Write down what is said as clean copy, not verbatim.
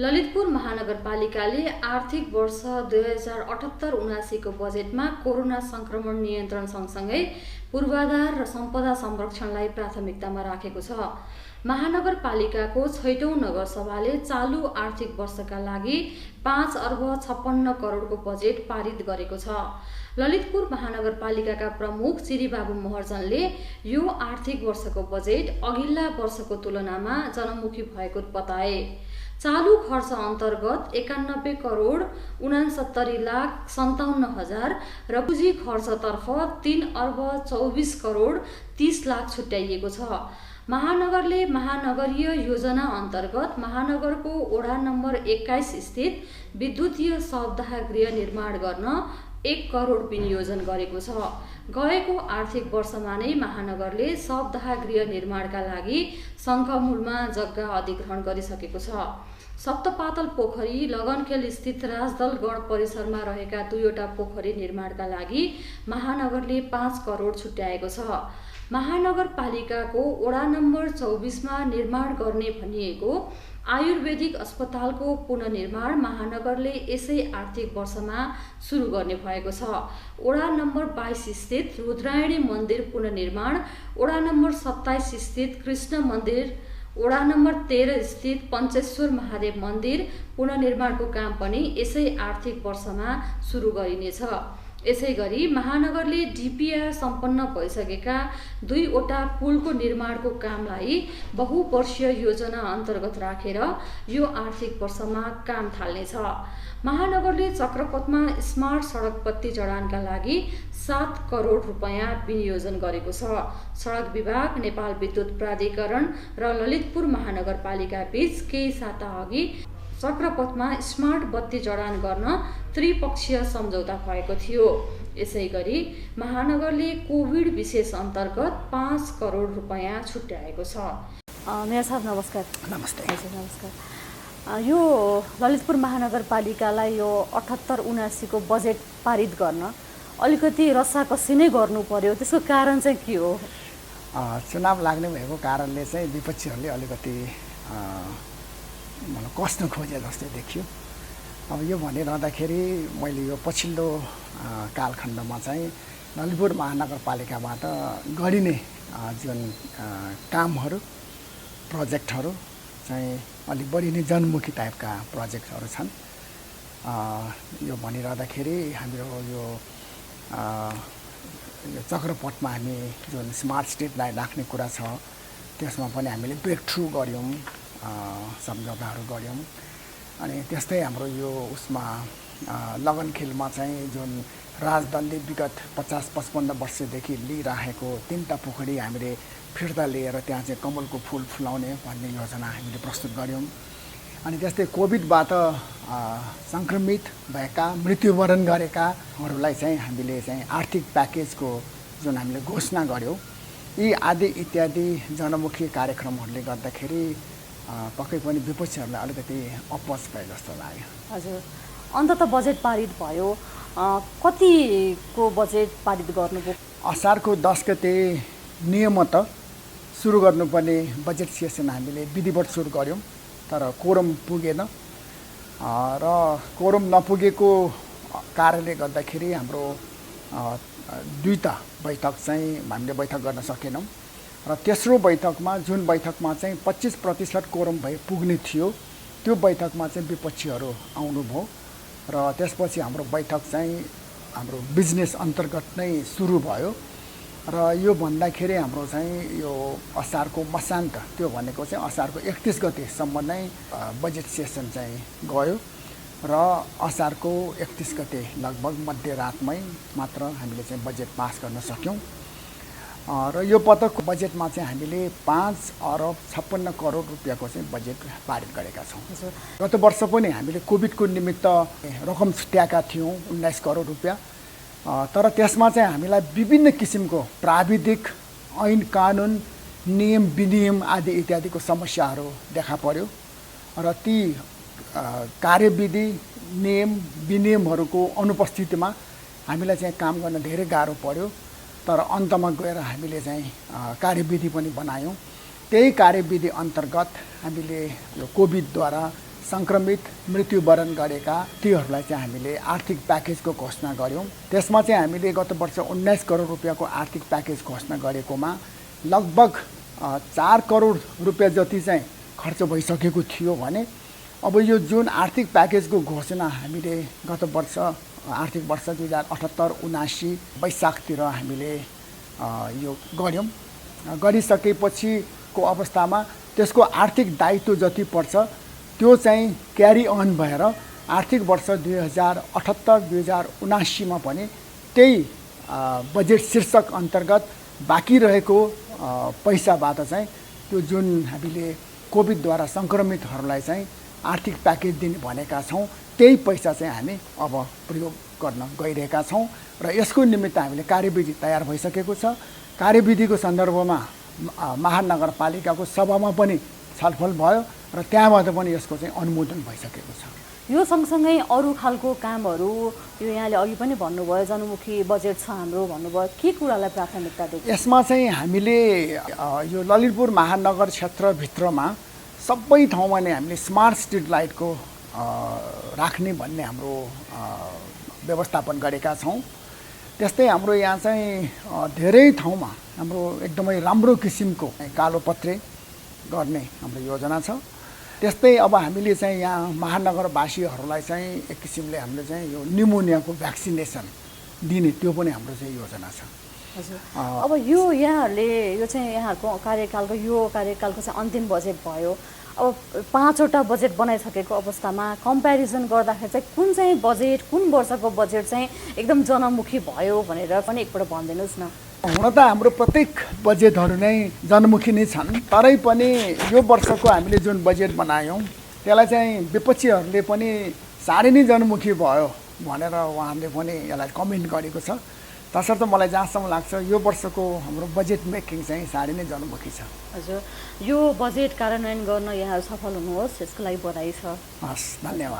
ललितपुर महानगरपालिकाले आर्थिक वर्ष 2078-79 को बजेटमा कोरोना संक्रमण नियन्त्रण सँगसँगै पूर्वाधार र सम्पदा संरक्षणलाई प्राथमिकतामा राखेको छ। महानगरपालिकाको 6औं नगरसभाले चालु आर्थिक वर्षका लागि 5 अर्ब 56 करोडको बजेट पारित गरेको छ। ललितपुर महानगरपालिकाका प्रमुख श्रीबाबु महर्जनले यो आर्थिक वर्षको बजेट अघिल्ला वर्षको तुलनामा जनमुखी भएको बताए। चालू खर्च अन्तर्गत 91 करोड 69 लाख 57 हजार र पुँजी खर्चतर्फ 3 अर्ब 24 करोड 30 लाख छुट्याइएको छ। महानगरले महानगरीय योजना अन्तर्गत महानगरको वडा नम्बर 21 स्थित विद्युतीय शवदाह गृह निर्माण गर्न 1 करोड विनियोजन गरेको छ। गएको आर्थिक वर्षमा नै महानगरले शवदाह गृह निर्माणका लागि सङ्घमूलमा जग्गा अधिग्रहण गरिसकेको छ। सप्तपातल पोखरी लगनखेल स्थित राजदल गण परिसरमा रहेका 2वटा पोखरी निर्माणका लागि महानगरले 5 करोड छुट्याएको छ। महानगरपालिकाको वडा नम्बर 24 मा निर्माण गर्ने भनिएको आयुर्वेदिक अस्पतालको पुनर्निर्माण महानगरले यसै आर्थिक वर्षमा सुरु गर्ने भएको छ। वडा नम्बर 22 स्थित रुद्रायणी मन्दिर पुनर्निर्माण, वडा नम्बर 27 स्थित कृष्ण मन्दिर, वडा नम्बर 13 स्थित पञ्चेश्वर महादेव मन्दिर पुनर्निर्माणको काम पनि यसै आर्थिक वर्षमा सुरु गरिनेछ। यसैगरी महानगरले डिपिआर सम्पन्न भइसकेका 2वटा पुलको निर्माणको कामलाई बहुवर्षीय योजना अन्तर्गत राखेर यो आर्थिक वर्षमा काम थाल्नेछ। महानगरले चक्रपथमा स्मार्ट सडक बत्ती जडानका लागि 7 करोड रुपैयाँ विनियोजन गरेको छ। सडक विभाग, नेपाल विद्युत प्राधिकरण र ललितपुर महानगरपालिका बीच केही साता अघि चक्रपथमा स्मार्ट बत्ती जडान गर्न त्रिपक्षीय सम्झौता भएको थियो। यसैगरी महानगरले कोभिड विशेष अन्तर्गत 5 करोड रुपैयाँ छुट्याएको छ। मेयर साहब नमस्कार। नमस्ते। नमस्कार। यो ललितपुर महानगरपालिकालाई यो 78-79 को बजेट पारित गर्न अलिकति रस्साकसी नै गर्नु पर्यो, त्यसको कारण चाहिँ के हो? चुनाव लाग्ने भएको कारणले चाहिँ विपक्षीहरूले अलिकति मलाई कस्न खोजे जस्तै देखियो। अब यो भनिरहँदाखेरि मैले यो पछिल्लो कालखण्डमा चाहिँ ललितपुर महानगरपालिकाबाट गरिने जुन कामहरू, प्रोजेक्टहरू चाहिँ अलिक बढी नै जनमुखी टाइपका प्रोजेक्टहरू छन्। यो भनिरहँदाखेरि हाम्रो यो चक्रपथमा हामी जुन स्मार्ट स्ट्रिटलाई राख्ने कुरा छ त्यसमा पनि हामीले ब्रेक थ्रु गऱ्यौँ, सम्झौताहरू गऱ्यौँ। अनि त्यस्तै हाम्रो यो उसमा लगनखेलमा चाहिँ जुन राजदलले विगत 50-55 वर्षदेखि लिइराखेको 3टा पोखरी हामीले फिर्ता लिएर त्यहाँ चाहिँ कमलको फुल फुलाउने भन्ने योजना हामीले प्रस्तुत गऱ्यौँ। अनि त्यस्तै कोभिडबाट सङ्क्रमित भएका, मृत्युवरण गरेकाहरूलाई चाहिँ हामीले चाहिँ आर्थिक प्याकेजको जुन हामीले घोषणा गऱ्यौँ, यी आदि इत्यादि जनमुखी कार्यक्रमहरूले गर्दाखेरि पक्कै पनि विपक्षीहरूलाई अलिकति अपच भए जस्तो लाग्यो। हजुर, अन्तत बजेट पारित भयो। कतिको बजेट पारित गर्नुभयो? असारको 10 गते नियमतः सुरु गर्नुपर्ने बजेट सेसन हामीले विधिवत सुरु गऱ्यौँ, तर कोरम पुगेन र कोरम नपुगेको कारणले गर्दाखेरि हाम्रो 2टा बैठक चाहिँ हामीले बैठक गर्न सकेनौँ र तेस्रो बैठकमा जुन बैठकमा चाहिँ 25% कोरम भए पुग्ने थियो त्यो बैठकमा चाहिँ विपक्षीहरू आउनुभयो र त्यसपछि हाम्रो बैठक चाहिँ हाम्रो बिजनेस अन्तर्गत नै सुरु भयो। र यो भन्दाखेरि हाम्रो चाहिँ यो असारको मसान्त, त्यो भनेको चाहिँ असारको 31 गतेसम्म नै बजेट सेसन चाहिँ गयो र असारको 31 गते लगभग मध्यरातमै मात्र हामीले चाहिँ बजेट पास गर्न सक्यौँ। र यो पटकको बजेटमा चाहिँ हामीले 5 अर्ब 56 करोड रुपियाँको चाहिँ बजेट पारित गरेका छौँ। गत वर्ष पनि हामीले कोभिडको निमित्त रकम छुट्याएका थियौँ 19 करोड रुपियाँ, तर त्यसमा चाहिँ हामीलाई विभिन्न किसिमको प्राविधिक, ऐन कानुन, नियम विनियम आदि इत्यादिको समस्याहरू देखा पर्यो र ती कार्यविधि, नियम विनियमहरूको अनुपस्थितिमा हामीलाई चाहिँ काम गर्न धेरै गाह्रो पर्यो। तर अन्तमा गएर हामीले चाहिँ कार्यविधि पनि बनायौँ। त्यही कार्यविधि अन्तर्गत हामीले यो कोभिडद्वारा सङ्क्रमित मृत्युवरण गरेका तीहरूलाई चाहिँ हामीले आर्थिक प्याकेजको घोषणा गऱ्यौँ। त्यसमा चाहिँ हामीले गत वर्ष 19 करोड रुपियाँको आर्थिक प्याकेज घोषणा गरेकोमा लगभग 4 करोड रुपियाँ जति चाहिँ खर्च भइसकेको थियो भने अब यो जुन आर्थिक प्याकेजको घोषणा हामीले गत वर्ष आर्थिक वर्ष 2078-79 वैशाखतिर हामीले यो गऱ्यौँ। गरिसकेपछिको अवस्थामा त्यसको आर्थिक दायित्व जति पर्छ त्यो चाहिँ क्यारी अन भएर आर्थिक वर्ष 2078-2079 पनि त्यही बजेट शीर्षक अन्तर्गत बाँकी रहेको पैसाबाट चाहिँ त्यो जुन हामीले कोभिडद्वारा सङ्क्रमितहरूलाई चाहिँ आर्थिक प्याकेज दिने भनेका छौँ त्यही पैसा चाहिँ हामी अब प्रयोग गर्न गइरहेका छौँ र यसको निमित्त हामीले कार्यविधि तयार भइसकेको छ। कार्यविधिको सन्दर्भमा महानगरपालिकाको सभामा पनि छलफल भयो र त्यहाँबाट पनि यसको चाहिँ अनुमोदन भइसकेको छ। यो सँगसँगै अरू खालको कामहरू यो यहाँले अघि पनि भन्नुभयो जनमुखी बजेट छ हाम्रो भन्नुभयो, के कुरालाई प्राथमिकता दिन्छ? यसमा चाहिँ हामीले यो ललितपुर महानगर क्षेत्रभित्रमा सबै ठाउँमा नै हामीले स्मार्ट स्ट्रिट लाइटको राख्ने भन्ने हाम्रो व्यवस्थापन गरेका छौँ। त्यस्तै हाम्रो यहाँ चाहिँ धेरै ठाउँमा हाम्रो एकदमै राम्रो किसिमको कालोपत्रे गर्ने हाम्रो योजना छ। त्यस्तै अब हामीले चाहिँ यहाँ महानगरवासीहरूलाई चाहिँ एक किसिमले हामीले चाहिँ यो निमोनियाको भ्याक्सिनेसन दिने त्यो पनि हाम्रो चाहिँ योजना छ। हजुर, अब यो यहाँहरूले यो चाहिँ यहाँहरूको कार्यकालको चाहिँ अन्तिम बजेट भयो। अब 5वटा बजेट बनाइसकेको अवस्थामा कम्पेरिजन गर्दाखेरि चाहिँ कुन चाहिँ बजेट, कुन वर्षको बजेट चाहिँ एकदम जनमुखी भयो भनेर पनि एकपल्ट भनिदिनुहोस् न। हुन त हाम्रो प्रत्येक बजेटहरू नै जनमुखी नै छन्, तरै पनि यो वर्षको हामीले जुन बजेट बनायौँ त्यसलाई चाहिँ विपक्षीहरूले पनि साह्रै नै जनमुखी भयो भनेर उहाँहरूले पनि यसलाई कमेन्ट गरेको छ। तसर्थ मलाई जहाँसम्म लाग्छ यो वर्षको हाम्रो बजेट मेकिङ चाहिँ साह्रै नै जनमुखी छ। हजुर, यो बजेट कार्यान्वयन गर्न यहाँ सफल हुनुहोस्, यसको लागि बधाई छ। हस्, धन्यवाद।